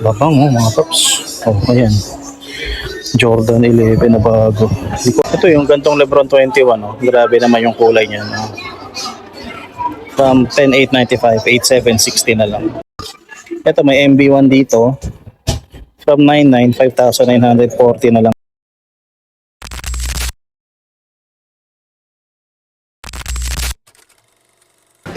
Babang oh, mga paps. Oh, ayan. Jordan 11 na bago. Ito yung gantong Lebron 21. Oh. Grabe naman yung kulay niya. No? From 10,895, 8,760 na lang. Ito may MB1 dito. From 99, 5,940 na lang.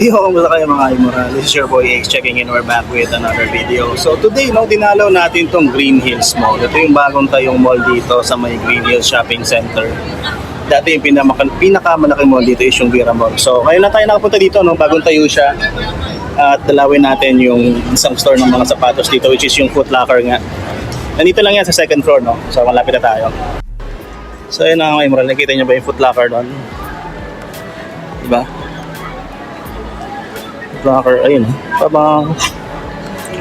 Yo, kamusta kayo mga Immoral? This is your boy X checking in. We're back with another video. So today, dinalaw natin tong Green Hills Mall. Ito yung bagong tayong mall dito sa may Green Hills Shopping Center. Dati yung pinakamalaki mall dito is yung Vera Mall. So ngayon na tayo nakapunta dito, bagong tayo siya. At dalawin natin yung isang store ng mga sapatos dito, which is yung Foot Locker nga. Nandito lang yan sa second floor, no? So malapit na tayo. So ayun na mga Immoral, nakita nyo ba yung Foot Locker doon? Diba? Locker, ayun, pabang.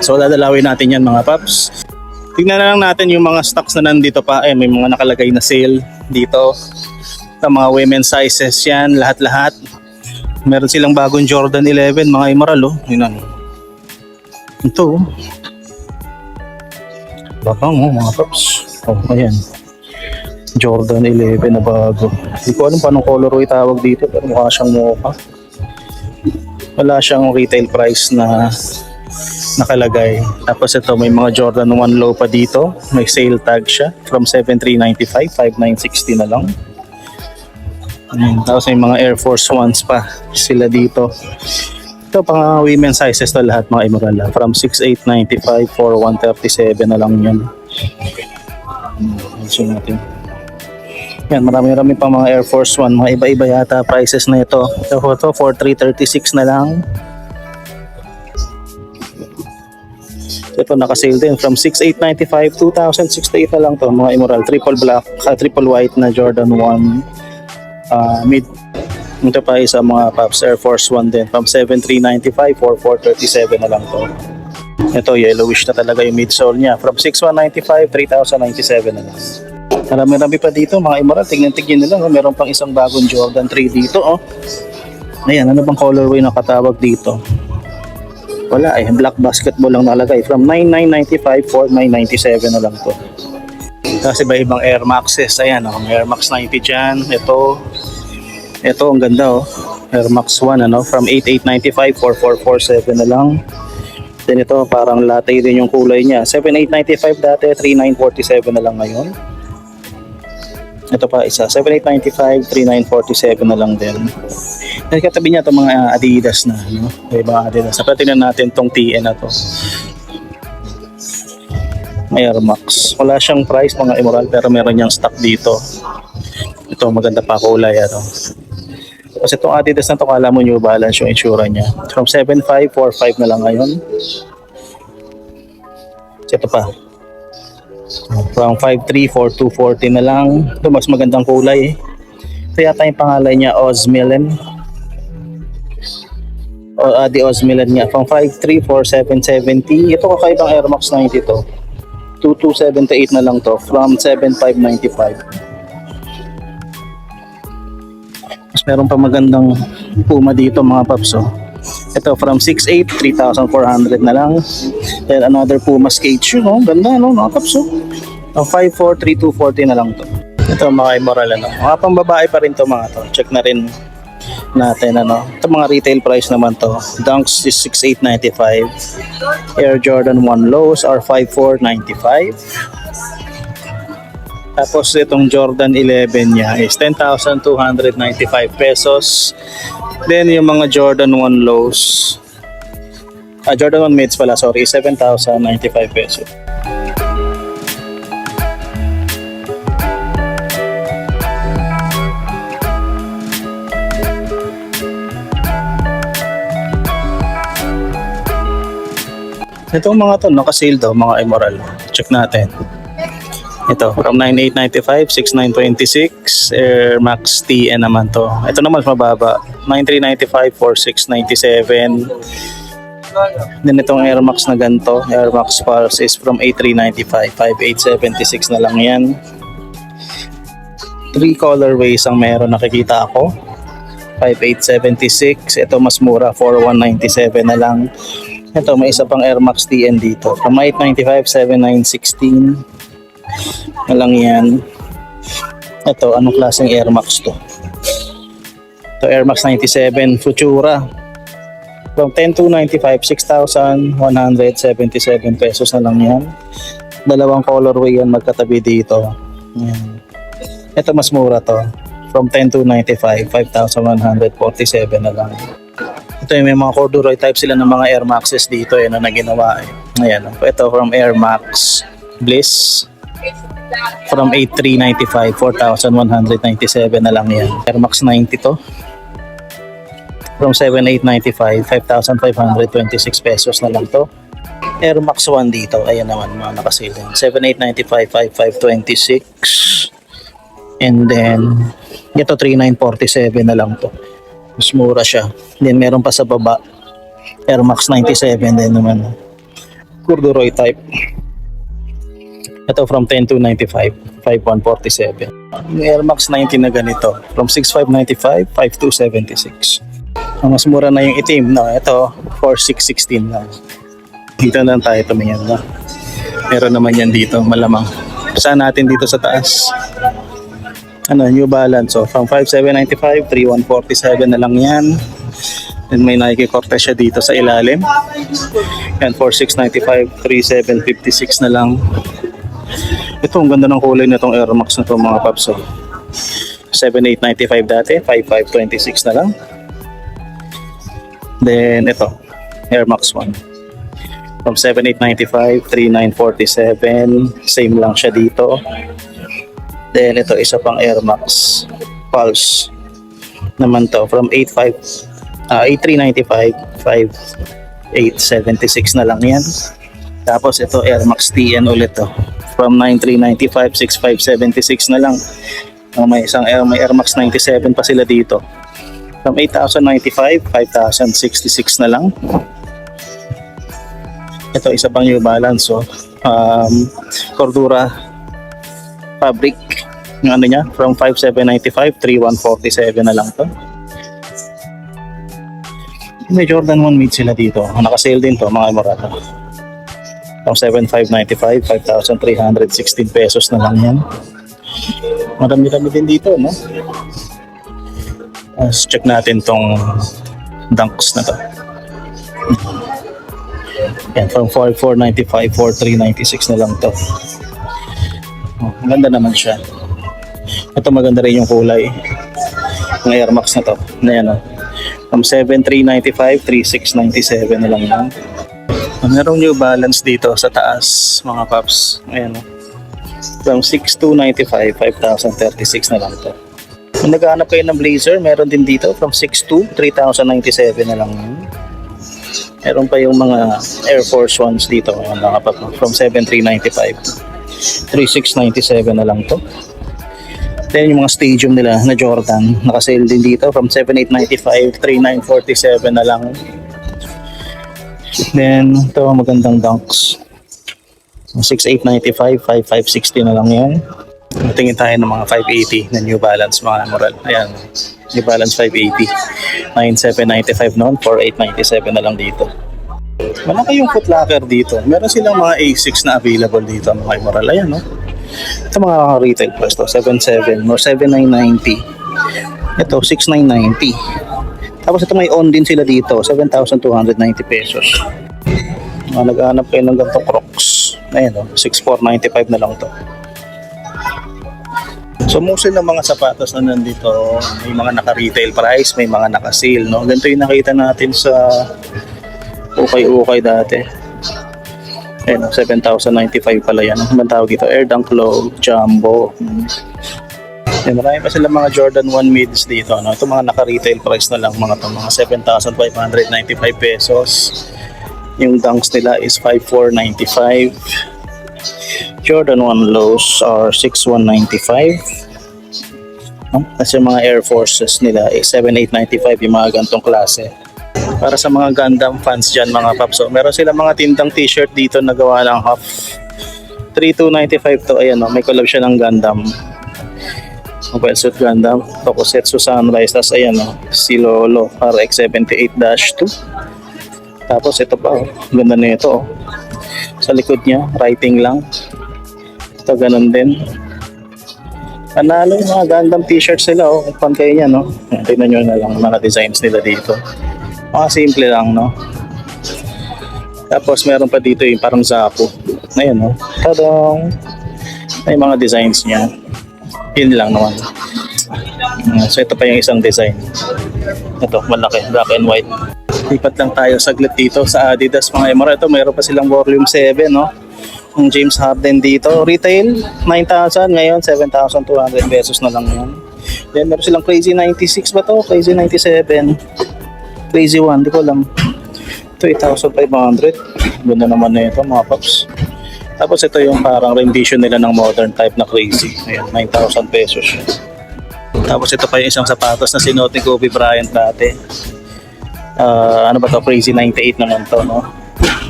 So dadalawin natin yan mga paps. Tingnan na lang natin yung mga stocks na nandito pa. May mga nakalagay na sale dito sa mga women's sizes yan, lahat-lahat. Meron silang bagong Jordan 11 mga Immoral, oh. Yun. Ito, babang oh, mga paps. Oh, ayan. Jordan 11 na bago. Hindi ko alam paano colorway tawag dito, pero mukha siyang mocha. Wala siyang retail price na nakalagay. Tapos ito may mga Jordan 1 low pa dito. May sale tag siya from 7,395, 5,960 na lang. Tapos may mga Air Force Ones pa sila dito. Ito pang women sizes to lahat mga Immoral. From 6,895 for 137 na lang yan. Mention natin. Yan, marami-rami pang mga Air Force One, mga iba-iba yata prices na ito. Ito for 336 na lang. Ito naka-sale din from 6,895, 2,068 na lang to mga Immoral. Triple black, triple white na Jordan 1 mid. Ito pa isa mga Pops Air Force One din from 7,395 for 437 na lang to. Ito yellowish na talaga yung midsole niya from 6,195, 3,097 na lang. Marami-rami pa dito mga Immoral. Tingnan-tingnan nila. Meron pang isang bagong Jordan 3 dito. Oh. Ayan, ano bang colorway na katawag dito? Wala eh. Black basketball lang nakalagay. From 9,995 for 997 na lang to. Kasi iba ibang Air Maxes. Ayan, oh, Air Max 90 dyan. Ito, ang ganda. Oh. Air Max 1 from 8,895 for 447 na lang. Then ito, parang latte din yung kulay niya. 7,895 dati, 3,947 na lang ngayon. Ito pa isa, 7,895, 3,947 na lang din. Katabi niya itong mga Adidas na, may mga Adidas. Sa tingnan natin itong TN na to. Air Max. Wala siyang price mga Immoral, pero meron niyang stock dito. Ito, maganda pa kulay. Kasi itong Adidas na ito, kala mo New Balance yung itsura niya. From 7,545 na lang ngayon. Ito pa. From 5,342, 240 na lang. Ito mas magandang kulay. Ito yata yung pangalan niya, Osmilen. Di Osmilen niya. From 5,34770. Ito kakaibang Air Max 90 to. 2,278 na lang to. From 7,595. Mas meron pa magandang Puma dito mga paps. Ito from 6,800, 3,400 na lang. Then another Puma skate shoe, ganda mga paps. 5,400, 3,240 na lang to. Ito mga Immoral mga pang babae pa rin to mga to. Check na rin natin Ito mga retail price naman to. Dunks is 6,895. Air Jordan 1 lows are 5,495. Tapos itong Jordan 11 niya is 10,295 pesos. Then yung mga Jordan 1 lows, Jordan 1 mids pala, sorry, 7,095 pesos. Itong mga to, naka-sale daw mga Immoral. Check natin. Ito, from 9,895, 6,926, Air Max TN naman to. Ito naman mababa, 9,395 for 6,97. Then itong Air Max na ganito, Air Max Pulse is from 8,395, 5,876 na lang yan. 3 colorways ang meron nakikita ako. 5,876, ito mas mura, 4,197 na lang. Ito, may isa pang Air Max TN dito. From 895, 7916. Na lang yan. Ito, anong klaseng Air Max to? Ito, Air Max 97 Futura. From 10295, 6,177 pesos na lang yan. Dalawang colorway yan magkatabi dito. Yan. Ito, mas mura to. From 10295, 5,147 na lang. Ito yung may mga corduroy type sila ng mga Air Maxes dito na naginawa. Ayan. Ito from Air Max Bliss. From 8,395, 4,197 na lang yan. Air Max 90 to. From 7,895, 5,526 pesos na lang to. Air Max 1 dito. Ayan naman mga nakasale din. 7,895, 5,526. And then, ito 3,947 na lang to. Mas mura siya. Then meron pa sa baba. Air Max 97 din naman. Corduroy type. Ito from 10,295, 5,147. Yung Air Max 90 na ganito. From 6,595, 5,276. Mas mura na yung itim. No? Ito, 4,616 lang. Dito na tayo tumingin. No? Meron naman yan dito, malamang. Saan natin dito sa taas? New Balance. So, from 5,795, 3,147 na lang yan. Then may Nike Cortez siya dito sa ilalim. Yan, 4,695, 3,756 na lang. Ito, ang ganda ng kulay na itong Air Max na ito mga paps. So, 7,895 dati, 5,526 na lang. Then, ito, Air Max 1. From 7,895, 3,947. Same lang siya dito. Then ito isa pang Air Max Pulse naman to from 8,395, 5,876 na lang yan. Tapos ito Air Max TN ulit to from 9,395, 6,576 na lang. May isang may Air Max 97 pa sila dito from 8,095, 5,066 na lang. Ito isa pang New Balance Cordura fabric yung niya from 5,795, 3,147 na lang to. May Jordan 1 mid sila dito. Naka-sale din to mga Morata. From 7,595, 5,316 pesos na lang yan. Marami-rami din dito, no? Check natin tong Dunks na to. Yan, from 4,495, 4,396 na lang to. Maganda naman siya. Ito maganda rin yung kulay ng Air Max na to. Na yan, from 7,395, 3,697 na lang yan. Merong New Balance dito sa taas mga paps. Ayan, from 6,295, 5,036 na lang to. Kung naghahanap kayo ng blazer, meron din dito from 6,2, 3,097 na lang yan. Meron pa yung mga Air Force Ones dito mga paps from 7,395, 3,697 na lang to. Then yung mga Stadium nila na Jordan, naka-sale din dito from 7,895, 3,947 na lang. Then ito magandang Dunks. 6,895, 5,560 na lang yan. Tingin tayo ng mga 580 na New Balance mga moral. Ayan, New Balance 580. 9,795 noon, 4,897 na lang dito. Malaki yung Foot Locker dito. Meron silang mga A6 na available dito mga moral. Ayan, no? Ito mga retail price to, 7,700 or 7,990. Ito, 6,990. Tapos ito may on din sila dito, 7,290 pesos. Nag-aanap kayo ng ganitong Crocs. Ayan, no? 6,495 na lang to. So mostly ng mga sapatos na nandito, may mga naka-retail price, may mga naka-sale, no? Ganito yung nakita natin sa ukay-ukay dati. Ayan, 7,095 pala yan. Ang tawag dito, Air Dunk Low, Jumbo. Ayan, marami pa sila mga Jordan 1 mids dito, no? Ito mga naka-retail price na lang, mga 7,595 pesos. Yung dunks nila is 5,495. Jordan 1 lows are 6,195. Kasi yung mga Air Forces nila is 7,895 yung mga gantong klase. Para sa mga Gundam fans dyan mga paps, so, meron sila mga tindang t-shirt dito na gawa ng half. 3,295 to. Ayan, may collab siya ng Gundam. Mobile Suit Gundam, Tokusetsu Sunrise. Tapos ayan, si Lolo RX-78-2. Tapos ito pa, oh. Ganda na ito. Oh. Sa likod niya, writing lang. Ito ganun din. Panalo yung mga Gundam t-shirts nila, oh. Kung kayo niya, no? Tingnan nyo na lang mga designs nila dito. Mga simple lang, no? Tapos meron pa dito yung parang Zapu. Ayan, no? Tadong! May mga designs niya. Yun lang naman. So ito pa yung isang design. Ito, malaki, black and white. Lipat lang tayo saglit dito sa Adidas mga Emora. Ito, mayroon pa silang volume 7, no? Yung James Harden dito. Retail, 9,000. Ngayon, 7,200 pesos na lang yun. Then, meron silang Crazy 96 ba to? Crazy 97. Crazy 1, di ko alam. Ito, 8,500. Ganda naman na ito, mga paps. Tapos, ito yung parang rendition nila ng modern type na Crazy. Ayan, 9,000 pesos. Tapos, ito pa yung isang sapatos na sinuot ni Kobe Bryant dati. Ano ba to? Crazy 98 naman to, no?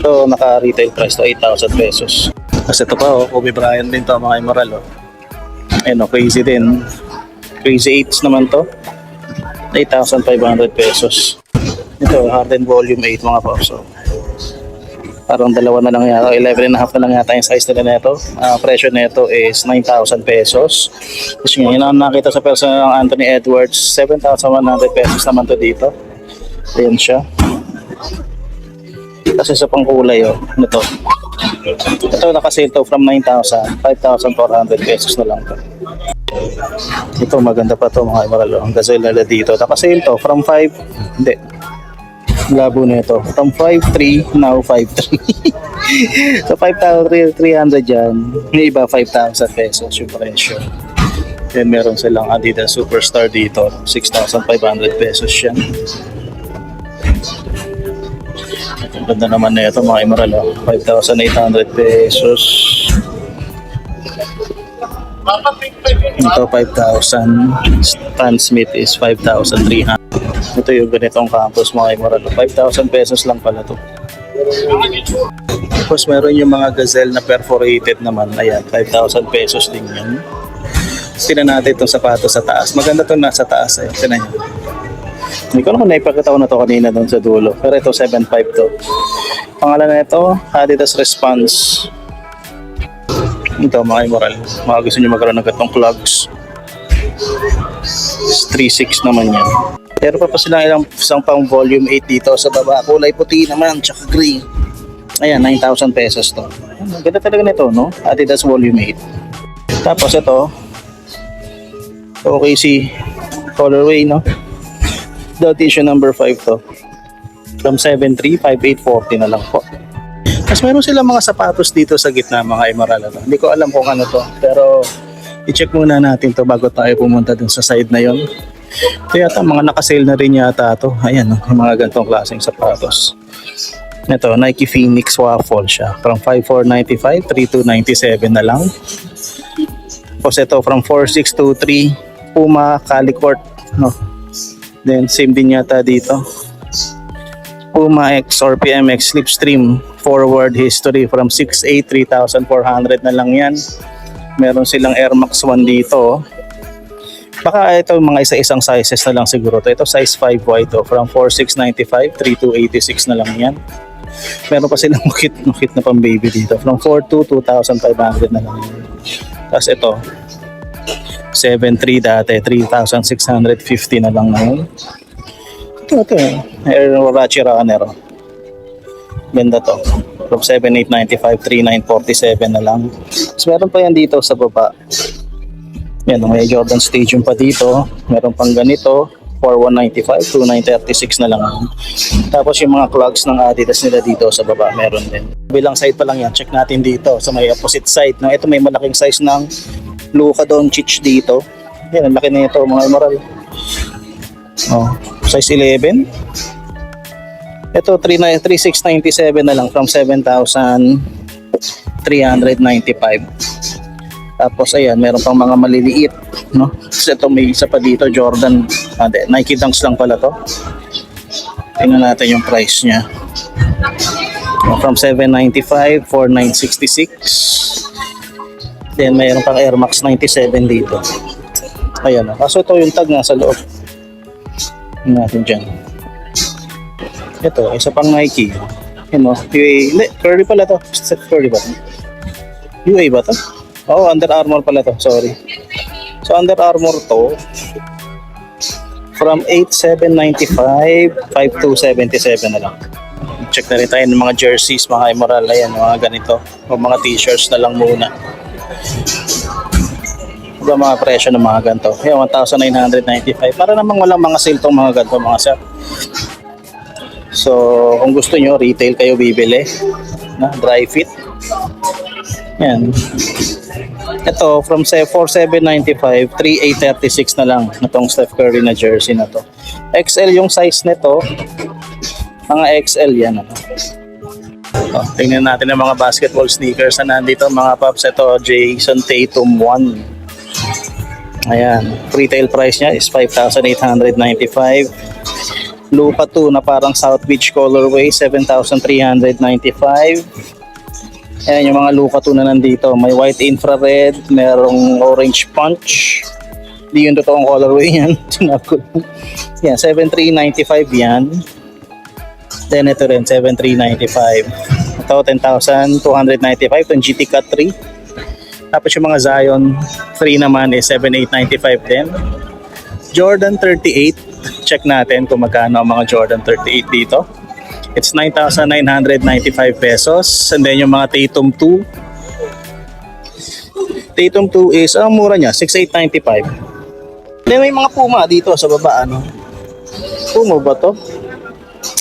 So, naka-retail price to 8,000 pesos. Tapos ito pa, oh, Kobe Bryant din to, mga Immoral, oh. Ayun, oh, Crazy din. Crazy 8 naman to. 8,500 pesos. Ito, Harden Volume 8, mga pops. Oh. Parang dalawa na lang yata, 11 and a half na lang yata yung size nila nito. Presyo nito is 9,000 pesos. Tapos yun ang nakita sa personal ng Anthony Edwards, 7,100 pesos naman to dito. Ayan siya. Kasi sa pangkulay, oh, ito. Ito nakasale to from 9,000, 5,400 pesos na lang to. Ito maganda pa to mga Immoral. Ang gazelle nila dito. Nakasale to from 5, hindi. Labo na ito. From 5,3, now 5,3. So 5,300 dyan. May iba 5,000 pesos yung presyo. Then meron silang Adidas Superstar dito. 6,500 pesos yan. Ang ganda naman na ito mga Immoral, oh. 5,800 pesos. Ito 5,000. Stan Smith is 5,300. Ito yung ganitong campus mga Immoral, 5,000 pesos lang pala to. Tapos meron yung mga gazelle na perforated naman. Ayan, 5,000 pesos din yan. Tingnan natin itong sapatos sa taas. Maganda to nasa taas, eh. Tingnan nyo. Hindi ko naman naipagkataw na to kanina doon sa dulo. Pero ito 7.5 to. Pangalan na ito, Adidas Response. Ito mga Immoral. Mga gusto nyo magkaroon ng gatong clogs. 3.6 naman yan. Pero pa silang isang pang volume 8 dito sa baba. Kulay puti naman, tsaka gray. Ayan, 9,000 pesos to. Ang ganda talaga nito, no? Adidas volume 8. Tapos ito, OKC colorway, no? Dot issue number 5 to. From 7.3, 5,840 na lang po. Tapos meron silang mga sapatos dito sa gitna mga Immoral. Hindi ko alam kung ano to. Pero i-check muna natin to bago tayo pumunta dun sa side na yon. Ito yata mga nakasale na rin yata to. Ayan, no? Yung mga ganitong klaseng sapatos. Ito, Nike Phoenix Waffle siya. From 5,495, 3,297 na lang. Tapos ito from 4,623, Puma Calicourt, no? Then same din yata dito. Puma X or PMX Slipstream Forward History from 6,800, 3,400 na lang yan. Meron silang Air Max 1 dito. Baka ito mga isa-isang sizes na lang siguro to. Ito size 5 white to. From 4,695, 3,286 na lang yan. Meron pa silang makit na pang baby dito. From 4,200, 2,500 na lang yan. Tapos ito 7,300 dati, 3,650 na lang ngayon. Ito Air Rachi Runner. Ganda to. From 7,895, 3,947 na lang. Tapos meron pa yan dito sa baba. Yan, may Jordan Stadium pa dito. Meron pang ganito, 4,195, 2,936 na lang. Tapos yung mga clogs ng Adidas nila dito sa baba, meron din. Bilang side pa lang yan, check natin dito sa may opposite side. No? Ito may malaking size ng Luka Doncic dito. Yan, ang laki na ito mga Immoral. Oh, size 11. Ito 3,697 na lang from 7,395. Tapos ayan, meron pang mga maliliit, no? Kasi ito may isa pa dito, Jordan, Nike Dunks lang pala to. Tingnan natin yung price niya. From 795, 4,966. Then mayroon pang Air Max 97 dito. Ayan, kaso ito yung tag nasa loob. Tingnan natin dyan. Ito, isa pang Nike. Yun o, UA, hindi, Curry pala to. Steph Curry ba to? UA ba to? Oh, Under Armour pala to, sorry. So, Under Armour to, from 8,795, 5,277 na lang. Check na rin tayo ng mga jerseys, mga Emerald, ayan, mga ganito. O mga t-shirts na lang muna. Ito mga presyo ng mga ganito. Ayan, 1,995. Para namang walang mga sale tong mga ganito, mga sir. So, kung gusto nyo, retail kayo bibili. Na, dry fit. Ayan. Ito, from 4,795, 3,836 na lang itong Steph Curry na jersey na to. XL yung size nito. Mga XL yan. Oh, tingnan natin ang mga basketball sneakers na nandito. Mga paps, ito, Jason Tatum 1. Ayan. Retail price niya is 5,895. Lupa 2 na parang South Beach colorway, 7,395. Ayan yung mga Luka 2 na nandito. May white infrared, merong orange punch. Hindi yung totoong colorway yan. Sinako lang. Yan, 7,395 yan. Then ito rin, 7,395. Ito, 10,295. Itong GT Cut 3. Tapos yung mga Zion 3 naman is 7,895 din. Jordan 38. Check natin kung magkano ang mga Jordan 38 dito. It's 9,995 pesos. And then yung mga Tatum 2. Tatum 2 is, ang mura niya, 6,895. Then may mga Puma dito sa baba, ano? Puma ba to?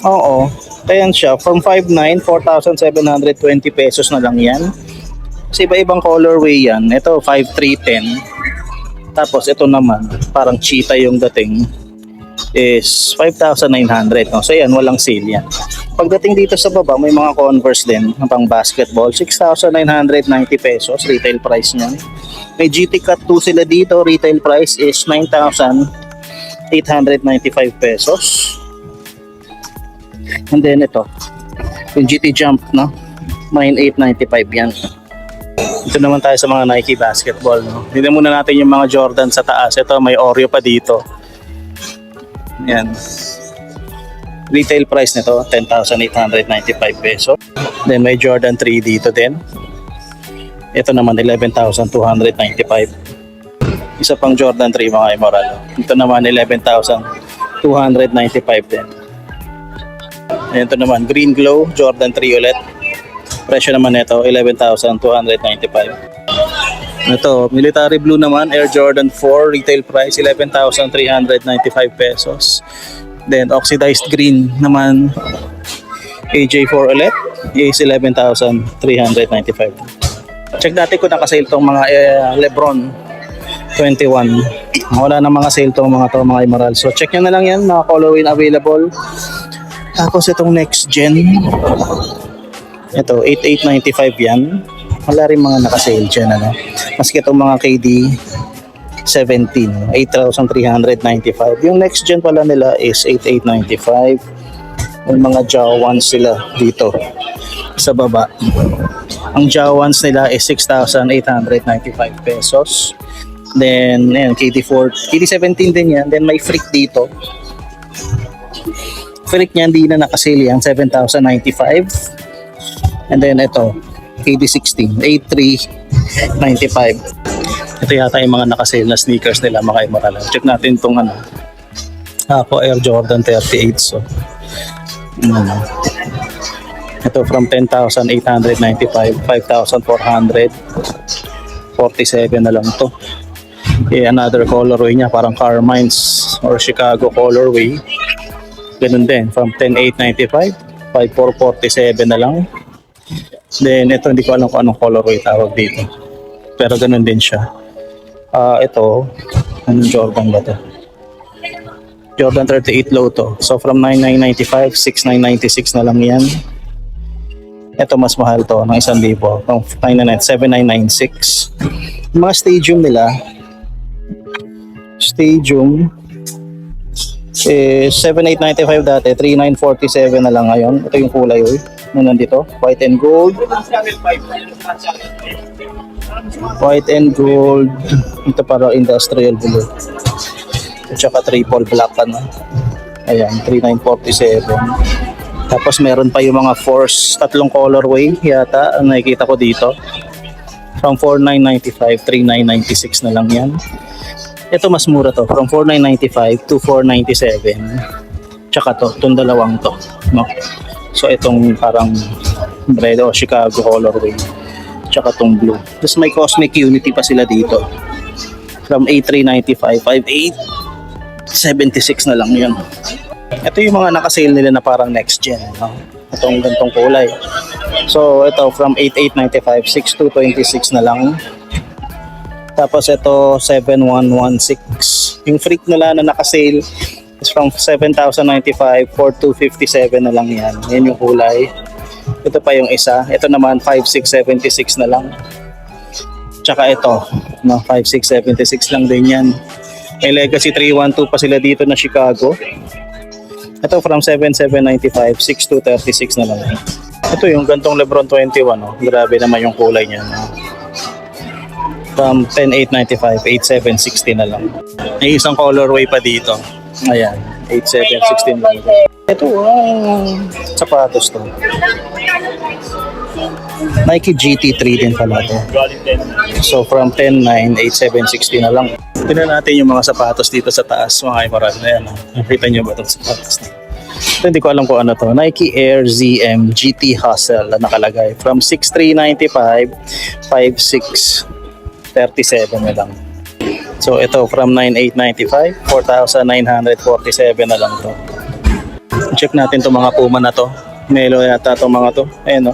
Oo. Ayan siya, from 5,900, 4,720 pesos na lang yan. Kasi iba-ibang colorway yan. Ito, 5,310. Tapos ito naman, parang cheetah yung dating, is 5,900. No? So yan, walang sale yan. Pagdating dito sa baba, may mga Converse din pang basketball. 6,990 pesos, retail price niyan. May GT Cut 2 sila dito, retail price is 9,895 pesos. And then ito, yung GT Jump, no? 9,895 yan. Ito naman tayo sa mga Nike basketball, no? Tignan muna natin yung mga Jordan sa taas. Ito, may Oreo pa dito. Yan. Retail price nito, 10,895 pesos. Then may Jordan 3 dito din. Ito naman, 11,295. Isa pang Jordan 3, mga Emerald. Ito naman, 11,295 din. Ito naman, Green Glow, Jordan 3 ulit. Presyo naman nito, 11,295. Ito, Military Blue naman, Air Jordan 4, retail price, 11,395 pesos. Then, Oxidized Green naman, AJ4 ulit, is 11,395. Check natin kung nakasale tong mga Lebron 21. Wala na mga sale tong mga Emerald. So, check nyo na lang yan, mga colorway na available. Tapos itong next gen, ito 8,895 yan. Wala rin mga nakasale dyan, ano. Maski itong mga KD 17, 8,395. Yung next gen pala nila is 8,895. Yung mga Jawans sila dito sa baba. Ang Jawans nila is 6,895 pesos. Then ayan, KD4, KD17 din yan. Then may Freak dito. Freak niya hindi na nakasale yan, 7,095. And then ito, KD16, 8,395. Ito yata yung mga nakasale na sneakers nila, mga Emerald. Check natin itong ano, ako Air Jordan 38. So, ito from 10,895, 5,447 na lang to. Another colorway niya, parang Carmine's or Chicago colorway. Ganun din, from 10,895, 5,447 na lang. Then ito, hindi ko alam kung anong colorway tawag dito. Pero ganun din siya. Ito, anong Jordan ba to? Jordan 38 low to. So from 9,995, 6,996 na lang yan. Ito mas mahal to, ng 1,000. From 7,996. Mga Stadium nila, Stadium, 7,895 dati, 3,947 na lang ngayon. Ito yung kulay, na nandito, white and gold. White and gold. Ito para industrial blue. At saka triple black, ano. Ayan, 3,947. Tapos meron pa yung mga Force, tatlong colorway yata ang nakikita ko dito. From 4,995, 3,996 na lang yan. Ito mas mura to, from 4,995 to 497. Tsaka to, itong dalawang to. No? So itong parang red o Chicago colorway. Tsaka itong blue. Tapos may Cosmic Unity pa sila dito. From 8,395, 5,876 na lang yan. Ito yung mga nakasale nila na parang next gen. No? Itong gantong kulay. So ito from 8,895, 6,226 na lang. Tapos ito 7,116. Yung freak nila na nakasale is from 7,095, 4,257 na lang yan. Yan yung kulay. Ito pa yung isa. Ito naman 5,676 na lang. Tsaka ito, no, 5,676 lang din yan. May Legacy 312 pa sila dito na Chicago. Ito from 7,795, 6,236 na lang. Ito yung gantong Lebron 21, no? Grabe naman yung kulay niya. No? From 10,895, 8,760 na lang. May isang colorway pa dito. Ayan, 8,716 lang. Ito, sapatos to. Nike GT3 din pala to. So from 10,9, 8,760 na lang. Tignan natin yung mga sapatos dito sa taas, mga Emerald. Ayan, nakita nyo ba itong sapatos na? Ito, hindi ko alam kung ano to. Nike Air ZM GT Hustle na nakalagay. From 6,395, 5,637 na lang. So ito from 9,895, 4,947 na lang to. Check natin itong mga Puma na to. Melo yata itong mga to. Ayan o.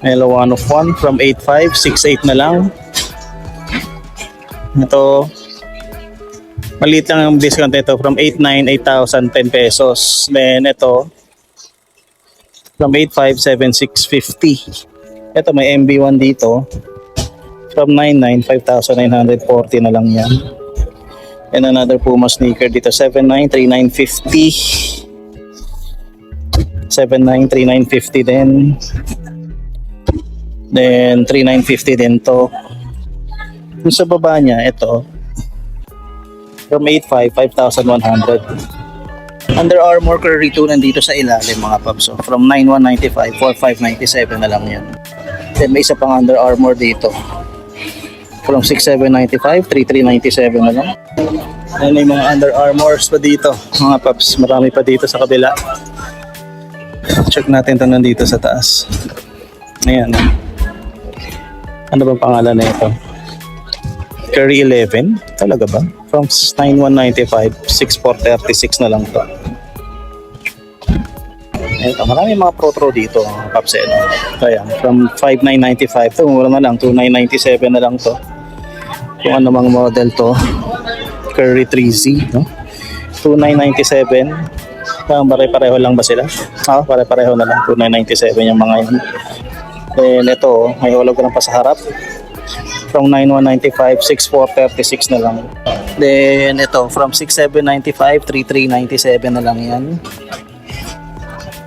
Melo 1 of 1 from 8,500, 6,800 na lang. Ito, maliit lang ang discount ito from 8,900, 8,010 pesos. Then ito, from 8,500, 7,650. Ito may MB1 dito. From 9,900, 5,940 na lang yan. And another Puma sneaker dito, 7,900, 3,950. 7,900, 3,950 din. Then 3,950 din to. Yung sa baba niya, ito from 8,500, 5,100. Under Armour Curry 2 nandito sa ilalim mga paps. So, from 9,195, 4,597 na lang yan. Then may isa pang Under Armour dito. From 6,795, 3,397 na lang. Then may mga Under Armours pa dito mga paps. Marami pa dito sa kabila. Check natin ito nandito sa taas. Ayan. Ano bang pangalan na ito? Curry 11? Talaga ba? From 9,195, 6,436 na lang to. Ito, marami mga pro dito, Paps. Kaya, from 5,995 to, mura na lang, 2,997 na lang to. Kung ano mang model to, Curry 3Z, no? 2,997. Pare-pareho lang ba sila? Pare-pareho na lang, 2,997 yung mga yun. Then ito, may hologram pa sa harap. From 9,195, 6,436 na lang. Then ito, from 6,795, 3,397 na lang yan.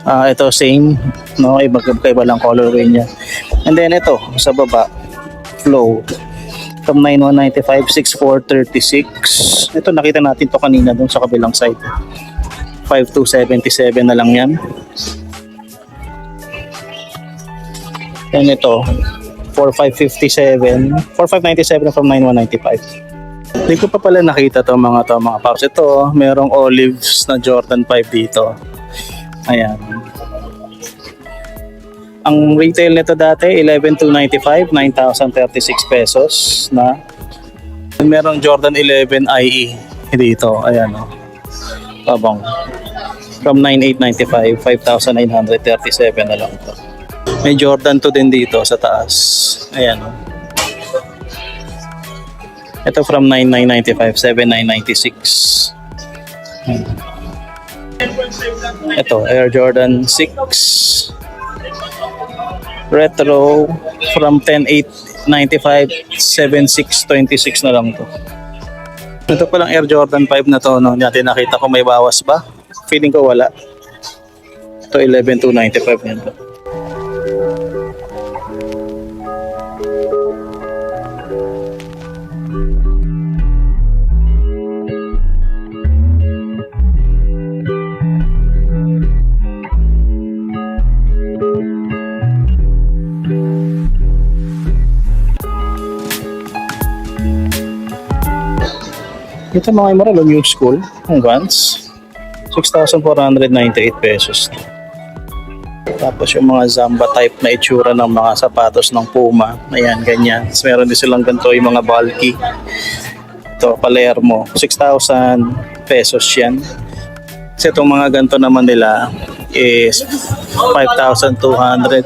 Ito same, no? Iba lang colorway niya. And then ito, sa baba, Flow. From 9,195, 6,436. Ito, nakita natin to kanina dun sa kabilang side. 5,277 na lang yan. And ito, 4,557, 4,597 from 9,195. Hindi ko pa pala nakita to mga paps. Ito, merong olives na Jordan 5 dito. Ayan. Ang retail nito dati, 11,295, 9,036 pesos na. Merong Jordan 11 IE dito. Ayan o. Tabang. From 9,895, 5,937 na lang to. May Jordan 2 din dito sa taas. Ayan o. Ito from 9,995, 7,996. Ito, Air Jordan 6 Retro from 10,895, 7,626 na lang to. Ito palang Air Jordan 5 na to, no? Natin nakita ko may bawas ba? Feeling ko wala. Ito 11,295 nito. Ito mga Immoral, new school, ang Vans. 6,498 pesos. Tapos yung mga Zamba type na itsura ng mga sapatos ng Puma. Ayan, ganyan. Tapos meron din silang ganito yung mga bulky. Ito, Palermo. 6,000 pesos yan. Kasi itong mga ganito naman nila is 5,200.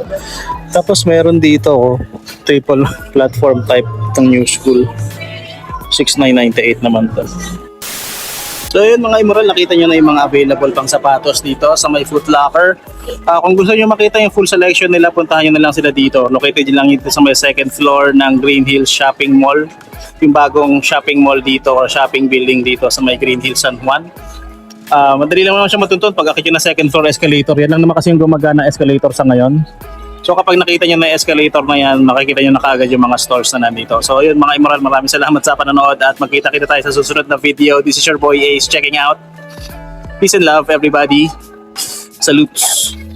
Tapos meron dito triple platform type ng new school. 6,998 naman to. So yun mga Immoral, nakita nyo na yung mga available pang sapatos dito sa may Foot Locker. Kung gusto nyo makita yung full selection nila, puntahan nyo na lang sila dito. Located lang ito sa may second floor ng Green Hills Shopping Mall. Yung bagong shopping mall dito or shopping building dito sa may Green Hills San Juan. Madali lang naman siya matuntun pag akit nyo na second floor escalator. Yan lang naman kasi yung gumagana escalator sa ngayon. So kapag nakita nyo na escalator na yan, makikita nyo na kaagad yung mga stores na nandito. So yun mga Immoral, maraming salamat sa panonood at magkita-kita tayo sa susunod na video. This is your boy Ace checking out. Peace and love everybody. Salutes.